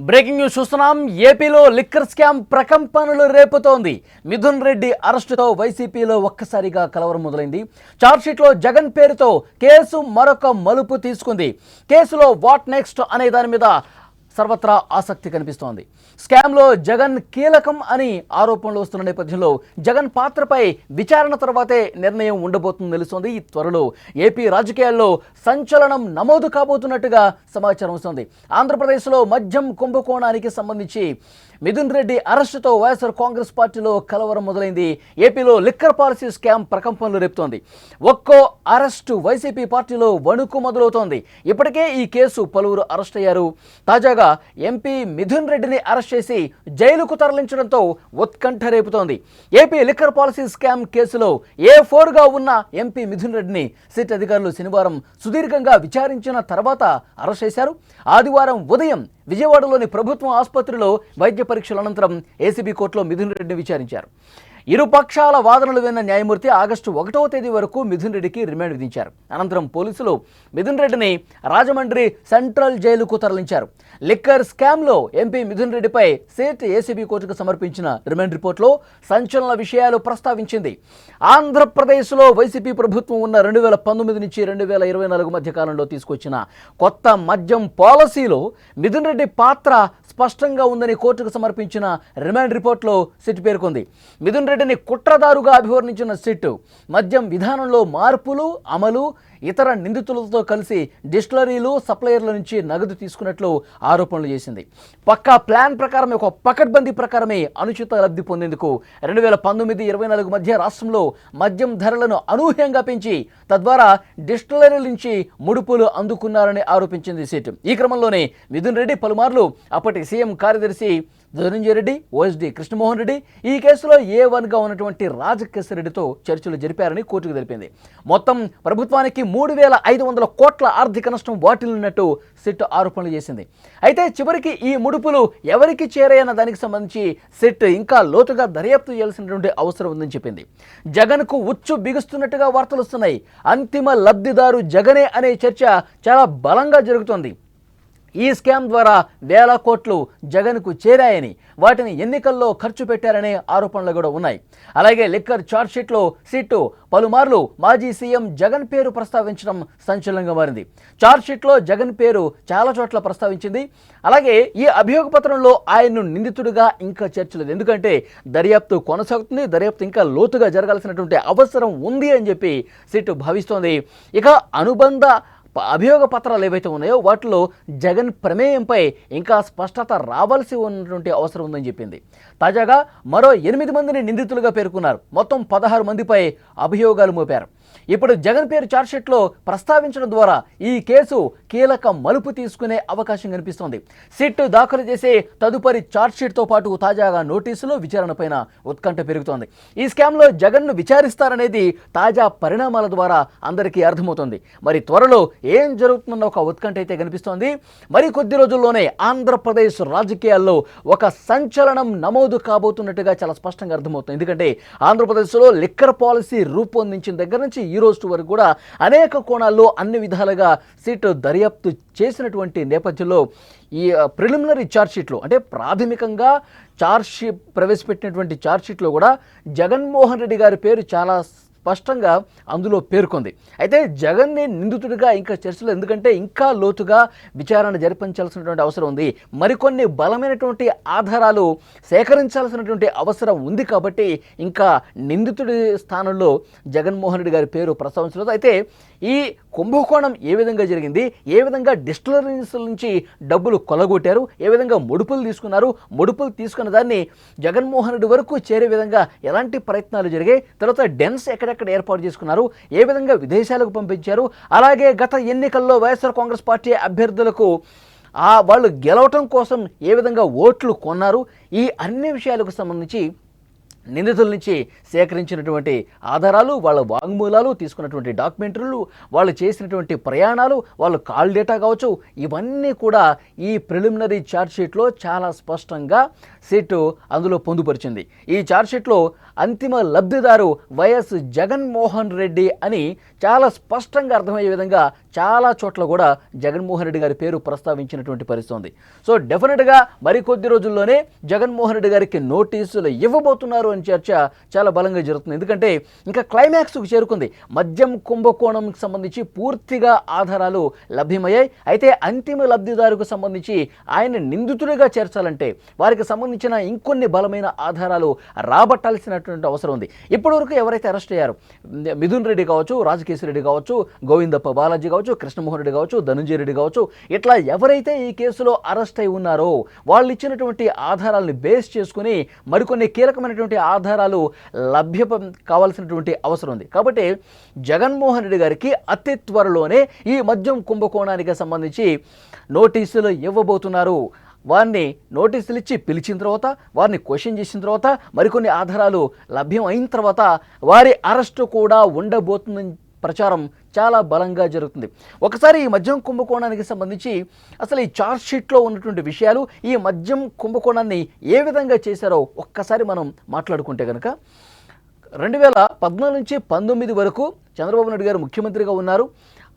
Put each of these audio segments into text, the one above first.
Breaking news చూస్తున్నాం. ఏపీలో liquor scam ప్రకంపనలు రేపుతోంది. మిథున్ రెడ్డి అరెస్టుతో వైసీపీలో ఒక్కసారిగా కలవరం మొదలైంది. ఛార్జ్షీట్లో జగన్ పేరుతో కేసు మరొక మలుపు తీసుకుంది. కేసులో వాట్ నెక్స్ట్ అనే దాని మీద సర్వత్రా ఆసక్తి కనిపిస్తోంది. స్కామ్లో జగన్ కీలకం అని ఆరోపణలు వస్తున్న నేపథ్యంలో జగన్ పాత్రపై విచారణ తర్వాతే నిర్ణయం ఉండబోతుందని తెలుస్తోంది. ఈ త్వరలో ఏపీ రాజకీయాల్లో సంచలనం నమోదు కాబోతున్నట్టుగా సమాచారం వస్తోంది. ఆంధ్రప్రదేశ్లో మద్యం కుంభకోణానికి సంబంధించి మిథున్ రెడ్డి అరెస్టుతో వైఎస్ఆర్ కాంగ్రెస్ పార్టీలో కలవరం మొదలైంది. ఏపీలో లిక్కర్ పాలసీ స్కామ్ ప్రకంపనలు రేపుతోంది. ఒక్కో అరెస్టు వైసీపీ పార్టీలో వణుకు మొదలవుతోంది. ఇప్పటికే ఈ కేసు పలువురు అరెస్ట్ అయ్యారు. తాజాగా ఎంపీ మిథున్ రెడ్డిని అరెస్ట్ చేసి జైలుకు తరలించడంతో ఉత్కంఠ రేపుతోంది. ఏపీ లిక్కర్ పాలసీ స్కామ్ కేసులో A4గా ఉన్న ఎంపీ మిథున్ రెడ్డిని సిట్ అధికారులు శనివారం సుదీర్ఘంగా విచారించిన తర్వాత అరెస్ట్ చేశారు. ఆదివారం ఉదయం విజయవాడలోని ప్రభుత్వ ఆసుపత్రిలో వైద్య పరీక్షల అనంతరం ఏసీబీ కోర్టులో మిథున్ రెడ్డిని విచారించారు. ఇరు పక్షాల వాదనలు విన్న న్యాయమూర్తి ఆగస్టు 1వ తేదీ వరకు మిథున్ రెడ్డికి రిమాండ్ విధించారు. అనంతరం పోలీసులు మిథున్ రెడ్డిని రాజమండ్రి సెంట్రల్ జైలుకు తరలించారు. లిక్కర్ స్కామ్లో ఎంపీ మిథున్ రెడ్డిపై సిట్ ఏసీబీ కోర్టుకు సమర్పించిన రిమాండ్ రిపోర్టులో సంచలన విషయాలు ప్రస్తావించింది. ఆంధ్రప్రదేశ్లో వైసీపీ ప్రభుత్వం ఉన్న 2019 నుంచి 2024 మధ్య కాలంలో తీసుకొచ్చిన కొత్త మద్యం పాలసీలో మిథున్ రెడ్డి పాత్ర స్పష్టంగా ఉందని కోర్టుకు సమర్పించిన రిమాండ్ రిపోర్ట్లో సిట్ పేర్కొంది. మిథున్ రెడ్డిని కుట్రదారుగా అభివర్ణించిన సిట్ మద్యం విధానంలో మార్పులు అమలు, ఇతర నిందితులతో కలిసి డిస్టిలరీలు సప్లయర్ల నుంచి నగదు తీసుకున్నట్లు ఆరోపణలు చేసింది. పక్కా ప్లాన్ ప్రకారమే, ఒక పకడ్బందీ ప్రకారమే అనుచిత లబ్ధి పొందేందుకు 2019-24 మధ్య రాష్ట్రంలో మద్యం ధరలను అనూహ్యంగా పెంచి తద్వారా డిస్టిలరీల నుంచి ముడుపులు అందుకున్నారని ఆరోపించింది సిట్. ఈ క్రమంలోనే మిథున్ రెడ్డి పలుమార్లు అప్పటి సీఎం కార్యదర్శి ధనంజయ రెడ్డి, ఓఎస్డీ కృష్ణమోహన్ రెడ్డి ఈ కేసులో A1గా ఉన్నటువంటి రాజకేశ్వర రెడ్డితో చర్చలు జరిపారని కోర్టుకు తెలిపింది. మొత్తం ప్రభుత్వానికి 3,500 కోట్ల ఆర్థిక నష్టం వాటిల్లినట్టు సిట్ ఆరోపణలు చేసింది. అయితే చివరికి ఈ ముడుపులు ఎవరికి చేరాయన్న దానికి సంబంధించి సిట్ ఇంకా లోతుగా దర్యాప్తు చేయాల్సినటువంటి అవసరం ఉందని చెప్పింది. జగన్కు ఉచ్చు బిగుస్తున్నట్టుగా వార్తలు వస్తున్నాయి. అంతిమ లబ్ధిదారు జగనే అనే చర్చ చాలా బలంగా జరుగుతోంది. ఈ స్కామ్ ద్వారా వేల కోట్లు జగన్కు చేరాయని, వాటిని ఎన్నికల్లో ఖర్చు పెట్టారనే ఆరోపణలు కూడా ఉన్నాయి. అలాగే లిక్కర్ ఛార్జ్షీట్లో సిట్ పలుమార్లు మాజీ సీఎం జగన్ పేరు ప్రస్తావించడం సంచలనంగా మారింది. ఛార్జ్షీట్లో జగన్ పేరు చాలా చోట్ల ప్రస్తావించింది. అలాగే ఈ అభియోగ పత్రంలో ఆయన్ను నిందితుడిగా ఇంకా చేర్చలేదు. ఎందుకంటే దర్యాప్తు కొనసాగుతుంది, దర్యాప్తు ఇంకా లోతుగా జరగాల్సినటువంటి అవసరం ఉంది అని చెప్పి సిట్ భావిస్తోంది. ఇక అనుబంధ అభియోగ పత్రాలు ఏవైతే ఉన్నాయో వాటిలో జగన్ ప్రమేయంపై ఇంకా స్పష్టత రావాల్సి ఉన్నటువంటి అవసరం ఉందని చెప్పింది. తాజాగా మరో 8 మందిని నిందితులుగా పేర్కొన్నారు. మొత్తం 16 మందిపై అభియోగాలు మోపారు. ఇప్పుడు జగన్ పేరు ఛార్జ్షీట్లో ప్రస్తావించడం ద్వారా ఈ కేసు కీలక మలుపు తీసుకునే అవకాశం కనిపిస్తోంది. సిట్ దాఖలు చేసే తదుపరి ఛార్జ్షీట్తో పాటు తాజాగా నోటీసులు, విచారణపైన ఉత్కంఠ పెరుగుతోంది. ఈ స్కామ్లో జగన్ను విచారిస్తారనేది తాజా పరిణామాల ద్వారా అందరికీ అర్థమవుతోంది. మరి త్వరలో ఏం జరుగుతుందన్న ఒక ఉత్కంఠ అయితే కనిపిస్తోంది. మరి కొద్ది రోజుల్లోనే ఆంధ్రప్రదేశ్ రాజకీయాల్లో ఒక సంచలనం నమోదు కాబోతున్నట్టుగా చాలా స్పష్టంగా అర్థమవుతుంది. ఎందుకంటే ఆంధ్రప్రదేశ్లో లిక్కర్ పాలసీ రూపొందించిన దగ్గర నుంచి ఈ రోజు వరకు కూడా అనేక కోణాల్లో అన్ని విధాలుగా సిట్ దర్యాప్తు చేసినటువంటి నేపథ్యంలో ఈ ప్రిలిమినరీ ఛార్జ్షీట్లో, అంటే ప్రాథమికంగా ఛార్జ్షీట్ ప్రవేశపెట్టినటువంటి ఛార్జ్షీట్లో కూడా జగన్మోహన్ రెడ్డి గారి పేరు చాలా స్పష్టంగా అందులో పేర్కొంది. అయితే జగన్ని నిందితుడిగా ఇంకా చర్చలు, ఎందుకంటే ఇంకా లోతుగా విచారణ జరిపించాల్సినటువంటి అవసరం ఉంది. మరికొన్ని బలమైనటువంటి ఆధారాలు సేకరించాల్సినటువంటి అవసరం ఉంది. కాబట్టి ఇంకా నిందితుడి స్థానంలో జగన్మోహన్ రెడ్డి గారి పేరు ప్రస్తావించలేదు. అయితే ఈ కుంభకోణం ఏ విధంగా జరిగింది, ఏ విధంగా డిస్టిలరీస్ నుంచి డబ్బులు కొలగొట్టారు, ఏ విధంగా ముడుపులు తీసుకున్నారు, ముడుపులు తీసుకున్న దాన్ని జగన్మోహన్ రెడ్డి వరకు చేరే విధంగా ఎలాంటి ప్రయత్నాలు జరిగాయి, తర్వాత డెన్స్ ఎక్కడెక్కడ ఏర్పాటు చేసుకున్నారు, ఏ విధంగా విదేశాలకు పంపించారు, అలాగే గత ఎన్నికల్లో వైఎస్ఆర్ కాంగ్రెస్ పార్టీ అభ్యర్థులకు వాళ్ళు గెలవటం కోసం ఏ విధంగా ఓట్లు కొన్నారు, ఈ అన్ని విషయాలకు సంబంధించి నిందితుల నుంచి సేకరించినటువంటి ఆధారాలు, వాళ్ళ వాంగ్మూలాలు, తీసుకున్నటువంటి డాక్యుమెంటరీలు, వాళ్ళు చేసినటువంటి ప్రయాణాలు, వాళ్ళు కాల్ డేటా కావచ్చు, ఇవన్నీ కూడా ఈ ప్రిలిమినరీ ఛార్జ్షీట్లో చాలా స్పష్టంగా సిట్ అందులో పొందుపరిచింది. ఈ ఛార్జ్షీట్లో అంతిమ లబ్ధిదారు వైఎస్ జగన్మోహన్ రెడ్డి అని చాలా స్పష్టంగా అర్థమయ్యే విధంగా చాలా చోట్ల కూడా జగన్మోహన్ రెడ్డి గారి పేరు ప్రస్తావించినటువంటి పరిస్థితి ఉంది. సో డెఫినెట్గా మరికొద్ది రోజుల్లోనే జగన్మోహన్ రెడ్డి గారికి నోటీసులు ఇవ్వబోతున్నారు అని చర్చ చాలా బలంగా జరుగుతుంది. ఎందుకంటే ఇంకా క్లైమాక్స్కు చేరుకుంది. మద్యం కుంభకోణంకి సంబంధించి పూర్తిగా ఆధారాలు లభ్యమయ్యాయి. అయితే అంతిమ లబ్ధిదారుకు సంబంధించి ఆయన నిందితుడిగా చేర్చాలంటే వారికి సంబంధించిన ఇంకొన్ని బలమైన ఆధారాలు రాబట్టాల్సినటువంటి అవసరం ఉంది. ఇప్పటివరకు ఎవరైతే అరెస్ట్ అయ్యారో మిథున్ రెడ్డి కావచ్చు, రాజకేశ్వర రెడ్డి కావచ్చు, గోవిందప్ప బాలాజీ కావచ్చు, కృష్ణమోహన్ రెడ్డి కావచ్చు, ధనుంజయ రెడ్డి కావచ్చు, ఇట్లా ఎవరైతే ఈ కేసులో అరెస్ట్ అయి ఉన్నారో వాళ్ళు ఇచ్చినటువంటి ఆధారాలను బేస్ చేసుకుని మరికొన్ని కీలకమైనటువంటి ఆధారాలు కావాల్సినటువంటి అవసరం ఉంది. కాబట్టి జగన్మోహన్ రెడ్డి గారికి అతి త్వరలోనే ఈ మద్యం కుంభకోణానికి సంబంధించి నోటీసులు ఇవ్వబోతున్నారు. వారిని నోటీసులు ఇచ్చి పిలిచిన తర్వాత, వారిని క్వశ్చన్ చేసిన తర్వాత, మరికొన్ని ఆధారాలు లభ్యం అయిన తర్వాత వారి అరెస్టు కూడా ఉండబోతుందని ప్రచారం చాలా బలంగా జరుగుతుంది. ఒకసారి ఈ మద్యం కుంభకోణానికి సంబంధించి అసలు ఈ ఛార్జ్ షీట్లో ఉన్నటువంటి విషయాలు, ఈ మద్యం కుంభకోణాన్ని ఏ విధంగా చేశారో ఒక్కసారి మనం మాట్లాడుకుంటే కనుక 2014 నుంచి 19 వరకు చంద్రబాబు నాయుడు గారు ముఖ్యమంత్రిగా ఉన్నారు.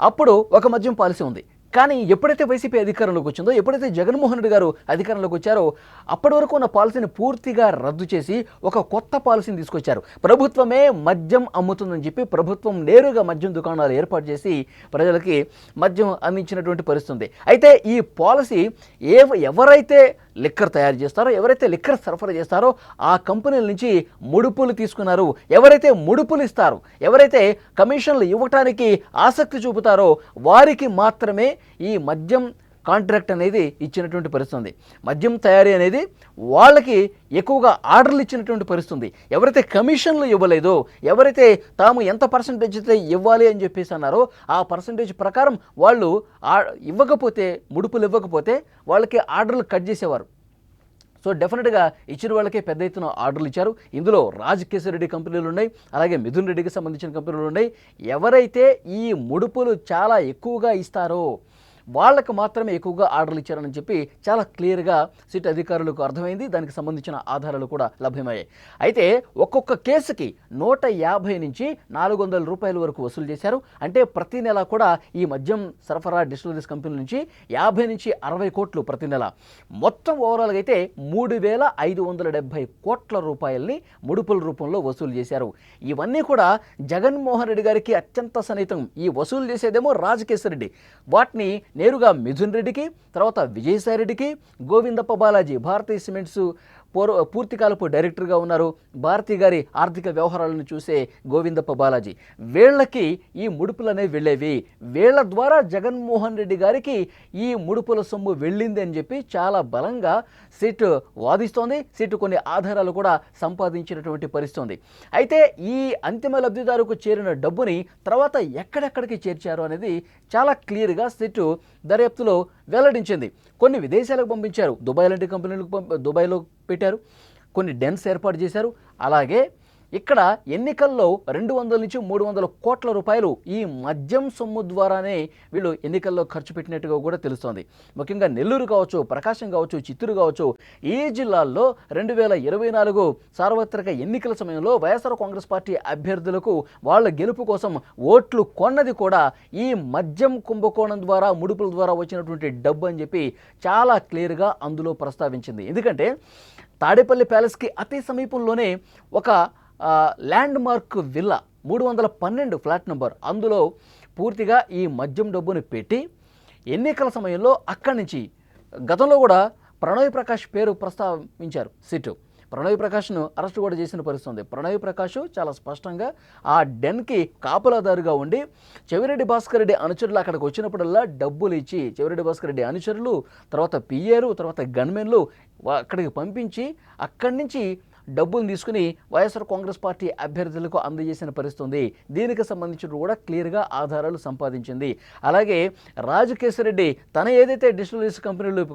అప్పుడు ఒక మద్యం పాలసీ ఉంది. కానీ ఎప్పుడైతే వైసీపీ అధికారంలోకి వచ్చిందో, ఎప్పుడైతే జగన్మోహన్ రెడ్డి గారు అధికారంలోకి వచ్చారో అప్పటి వరకు ఉన్న పాలసీని పూర్తిగా రద్దు చేసి ఒక కొత్త పాలసీని తీసుకొచ్చారు. ప్రభుత్వమే మద్యం అమ్ముతుందని చెప్పి ప్రభుత్వం నేరుగా మద్యం దుకాణాలు ఏర్పాటు చేసి ప్రజలకి మద్యం అందించినటువంటి పరిస్థితి. అయితే ఈ పాలసీ ఎవరైతే లిక్కర్ తయారు చేస్తారో, ఎవరైతే లిక్కర్ సరఫరా చేస్తారో ఆ కంపెనీల నుంచి ముడుపులు తీసుకున్నారు. ఎవరైతే ముడుపులు ఇస్తారో, ఎవరైతే కమిషన్లు ఇవ్వటానికి ఆసక్తి చూపుతారో వారికి మాత్రమే ఈ మద్యం కాంట్రాక్ట్ అనేది ఇచ్చినటువంటి పరిస్థితి. మద్యం తయారీ అనేది వాళ్ళకి ఎక్కువగా ఆర్డర్లు ఇచ్చినటువంటి పరిస్థితి. ఎవరైతే కమిషన్లు ఇవ్వలేదో, ఎవరైతే తాము ఎంత పర్సంటేజ్ అయితే ఇవ్వాలి అని చెప్పేసి అన్నారో ఆ పర్సంటేజ్ ప్రకారం వాళ్ళు ఇవ్వకపోతే, ముడుపులు ఇవ్వకపోతే వాళ్ళకి ఆర్డర్లు కట్ చేసేవారు. సో డెఫినెట్గా ఇచ్చిన వాళ్ళకే పెద్ద ఎత్తున ఆర్డర్లు ఇచ్చారు. ఇందులో రాజకేశ్వర రెడ్డి కంపెనీలు ఉన్నాయి, అలాగే మిథున్ రెడ్డికి సంబంధించిన కంపెనీలు ఉన్నాయి. ఎవరైతే ఈ ముడుపులు చాలా ఎక్కువగా ఇస్తారో వాళ్ళకు మాత్రమే ఎక్కువగా ఆర్డర్లు ఇచ్చారని చెప్పి చాలా క్లియర్గా సిట్ అధికారులకు అర్థమైంది. దానికి సంబంధించిన ఆధారాలు కూడా లభ్యమయ్యాయి. అయితే ఒక్కొక్క కేసుకి 150 నుంచి 400 రూపాయల వరకు వసూలు చేశారు. అంటే ప్రతి నెల కూడా ఈ మద్యం సరఫరా డిస్టిలరీస్ కంపెనీ నుంచి 50 నుంచి 60 కోట్లు ప్రతి నెల, మొత్తం ఓవరాల్గా అయితే 3,570 కోట్ల రూపాయల్ని ముడుపుల రూపంలో వసూలు చేశారు. ఇవన్నీ కూడా జగన్మోహన్ రెడ్డి గారికి అత్యంత సన్నిహితం. ఈ వసూలు చేసేదేమో రాజకేశ్వర రెడ్డి, వాటిని నేరుగా మిథున్ రెడ్డికి, తర్వాత విజయసాయి రెడ్డికి, గోవిందప్ప బాలాజీ భారతీయ సిమెంట్స్ పూర్తికాలపు డైరెక్టర్గా ఉన్నారు. భారతీ గారి ఆర్థిక వ్యవహారాలను చూసే గోవిందప్ప బాలాజీ, వీళ్ళకి ఈ ముడుపులు అనేవి వెళ్ళేవి. వీళ్ళ ద్వారా జగన్మోహన్ రెడ్డి గారికి ఈ ముడుపుల సొమ్ము వెళ్ళింది అని చెప్పి చాలా బలంగా సిట్ వాదిస్తోంది. సిట్ కొన్ని ఆధారాలు కూడా సంపాదించినటువంటి పరిస్థితి. అయితే ఈ అంతిమ లబ్ధిదారుకు చేరిన డబ్బుని తర్వాత ఎక్కడెక్కడికి చేర్చారు అనేది చాలా క్లియర్గా సిట్ దర్యాప్తులో వెల్లడించింది. కొన్ని విదేశాలకు పంపించారు, దుబాయ్ లాంటి కంపెనీలకు దుబాయ్లో పెట్టారు, కొన్ని డెన్స్ ఏర్పాటు చేశారు. అలాగే ఇక్కడ ఎన్నికల్లో 200 నుంచి 300 కోట్ల రూపాయలు ఈ మద్యం సొమ్ము ద్వారానే వీళ్ళు ఎన్నికల్లో ఖర్చు పెట్టినట్టుగా కూడా తెలుస్తోంది. ముఖ్యంగా నెల్లూరు కావచ్చు, ప్రకాశం కావచ్చు, చిత్తూరు కావచ్చు, ఈ జిల్లాల్లో 2024 సార్వత్రిక ఎన్నికల సమయంలో వైఎస్ఆర్ కాంగ్రెస్ పార్టీ అభ్యర్థులకు వాళ్ళ గెలుపు కోసం ఓట్లు కొన్నది కూడా ఈ మద్యం కుంభకోణం ద్వారా, ముడుపుల ద్వారా వచ్చినటువంటి డబ్బు అని చెప్పి చాలా క్లియర్గా అందులో ప్రస్తావించింది. ఎందుకంటే తాడేపల్లి ప్యాలెస్కి అతి సమీపంలోనే ఒక land mark villa 312 flat number, అందులో పూర్తిగా ఈ మద్యం డబ్బుని పెట్టి ఎన్నికల సమయంలో అక్కడి నుంచి గతంలో కూడా ప్రణయ్ ప్రకాష్ పేరు ప్రస్తావించారు సిట్. ప్రణయ్ ప్రకాష్ను అరెస్ట్ కూడా చేసిన పరిస్థితి ఉంది. ప్రణయ్ ప్రకాష్ చాలా స్పష్టంగా ఆ డెన్కి కాపలాదారుగా ఉండి చెవిరెడ్డి భాస్కర్ రెడ్డి అనుచరులు అక్కడికి వచ్చినప్పుడల్లా డబ్బులు ఇచ్చి, చెవిరెడ్డి భాస్కర్ రెడ్డి అనుచరులు, తర్వాత పిఏలు, తర్వాత గన్మెన్లు అక్కడికి పంపించి అక్కడి నుంచి డబ్బులు తీసుకుని వైఎస్ఆర్ కాంగ్రెస్ పార్టీ అభ్యర్థులకు అందజేసిన పరిస్థితి. దీనికి సంబంధించి కూడా క్లియర్గా ఆధారాలు సంపాదించింది. అలాగే రాజకేశ్వర రెడ్డి తన ఏదైతే డిస్టిలరీస్ కంపెనీలు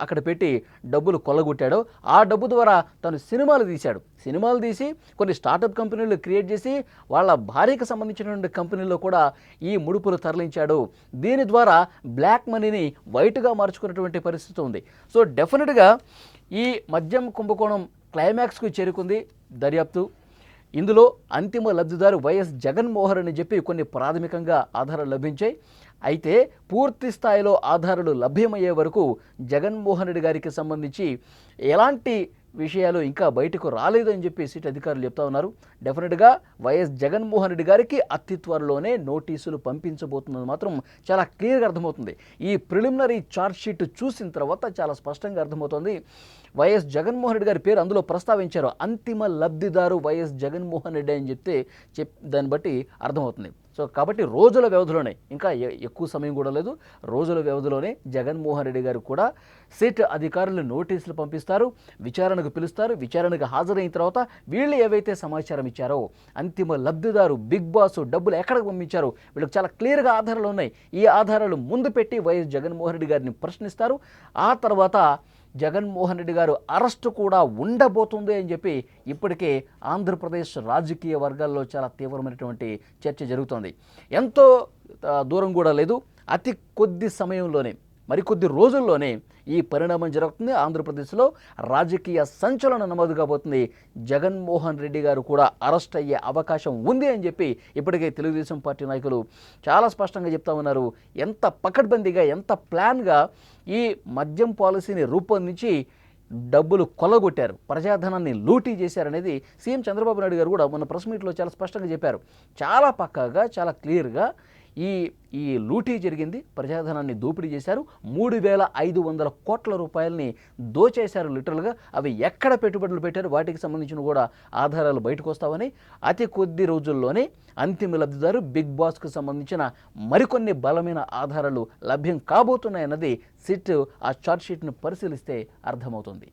అక్కడ పెట్టి డబ్బులు కొల్లగొట్టాడో ఆ డబ్బు ద్వారా తను సినిమాలు తీశాడు. సినిమాలు తీసి కొన్ని స్టార్టప్ కంపెనీలు క్రియేట్ చేసి వాళ్ళ భార్యకు సంబంధించినటువంటి కంపెనీల్లో కూడా ఈ ముడుపులు తరలించాడు. దీని ద్వారా బ్లాక్ మనీని వైట్గా మార్చుకున్నటువంటి పరిస్థితి ఉంది. సో డెఫినెట్గా ఈ మద్యం కుంభకోణం క్లైమాక్స్కు చేరుకుంది దర్యాప్తు. ఇందులో అంతిమ లబ్ధిదారు వైఎస్ జగన్మోహన్ అని చెప్పి కొన్ని ప్రాథమికంగా ఆధారాలు లభించాయి. అయితే పూర్తి స్థాయిలో ఆధారాలు లభ్యమయ్యే వరకు జగన్మోహన్ రెడ్డి గారికి సంబంధించి ఎలాంటి విషయాలు ఇంకా బయటకు రాలేదు అని చెప్పి సిట్ అధికారులు చెప్తా ఉన్నారు. డెఫినెట్గా వైఎస్ జగన్మోహన్ రెడ్డి గారికి అతి త్వరలోనే నోటీసులు పంపించబోతున్నది మాత్రం చాలా క్లియర్గా అర్థమవుతుంది. ఈ ప్రిలిమినరీ ఛార్జ్ షీట్ చూసిన తర్వాత చాలా స్పష్టంగా అర్థమవుతుంది. వైఎస్ జగన్మోహన్ రెడ్డి గారి పేరు అందులో ప్రస్తావించారు. అంతిమ లబ్ధిదారు వైఎస్ జగన్మోహన్ రెడ్డి అని దాన్ని బట్టి అర్థమవుతుంది. సో కాబట్టి రోజుల వ్యవధిలోనే, ఇంకా ఎక్కువ సమయం కూడా లేదు, రోజుల వ్యవధిలోనే జగన్మోహన్ రెడ్డి గారు కూడా సిట్ అధికారులు నోటీసులు పంపిస్తారు, విచారణకు పిలుస్తారు. విచారణకు హాజరైన తర్వాత వీళ్ళు ఏవైతే సమాచారం ఇచ్చారో అంతిమ లబ్ధిదారు బిగ్ బాస్ డబ్బులు ఎక్కడికి పంపించారో వీళ్ళకి చాలా క్లియర్గా ఆధారాలు ఉన్నాయి. ఈ ఆధారాలు ముందు పెట్టి వైఎస్ జగన్మోహన్ రెడ్డి గారిని ప్రశ్నిస్తారు. ఆ తర్వాత జగన్మోహన్ రెడ్డి గారు అరెస్టు కూడా ఉండబోతుంది అని చెప్పి ఇప్పటికే ఆంధ్రప్రదేశ్ రాజకీయ వర్గాల్లో చాలా తీవ్రమైనటువంటి చర్చ జరుగుతోంది. ఎంతో దూరం కూడా లేదు, అతి కొద్ది సమయంలోనే, మరికొద్ది రోజుల్లోనే ఈ పరిణామం జరుగుతుంది. ఆంధ్రప్రదేశ్లో రాజకీయ సంచలనం నమోదు కాబోతుంది. జగన్మోహన్ రెడ్డి గారు కూడా అరెస్ట్ అయ్యే అవకాశం ఉంది అని చెప్పి ఇప్పటికే తెలుగుదేశం పార్టీ నాయకులు చాలా స్పష్టంగా చెప్తా ఉన్నారు. ఎంత పకడ్బందీగా, ఎంత ప్లాన్గా ఈ మద్యం పాలసీని రూపొందించి డబ్బులు కొల్లగొట్టారు, ప్రజాధనాన్ని లూటీ చేశారనేది సీఎం చంద్రబాబు నాయుడు గారు కూడా మొన్న ప్రెస్ మీట్లో చాలా స్పష్టంగా చెప్పారు. చాలా పక్కాగా, చాలా క్లియర్గా ఈ లూటీ జరిగింది, ప్రజాధనాన్ని దోపిడీ చేశారు, 3,500 కోట్ల రూపాయలని దోచేశారు లిటరల్గా. అవి ఎక్కడ పెట్టుబడులు పెట్టారు వాటికి సంబంధించిన కూడా ఆధారాలు బయటకు వస్తామని, అతి కొద్ది రోజుల్లోనే అంతిమ లబ్ధిదారు బిగ్ బాస్కు సంబంధించిన మరికొన్ని బలమైన ఆధారాలు లభ్యం కాబోతున్నాయన్నది సిట్ ఆ ఛార్జ్షీట్ను పరిశీలిస్తే అర్థమవుతుంది.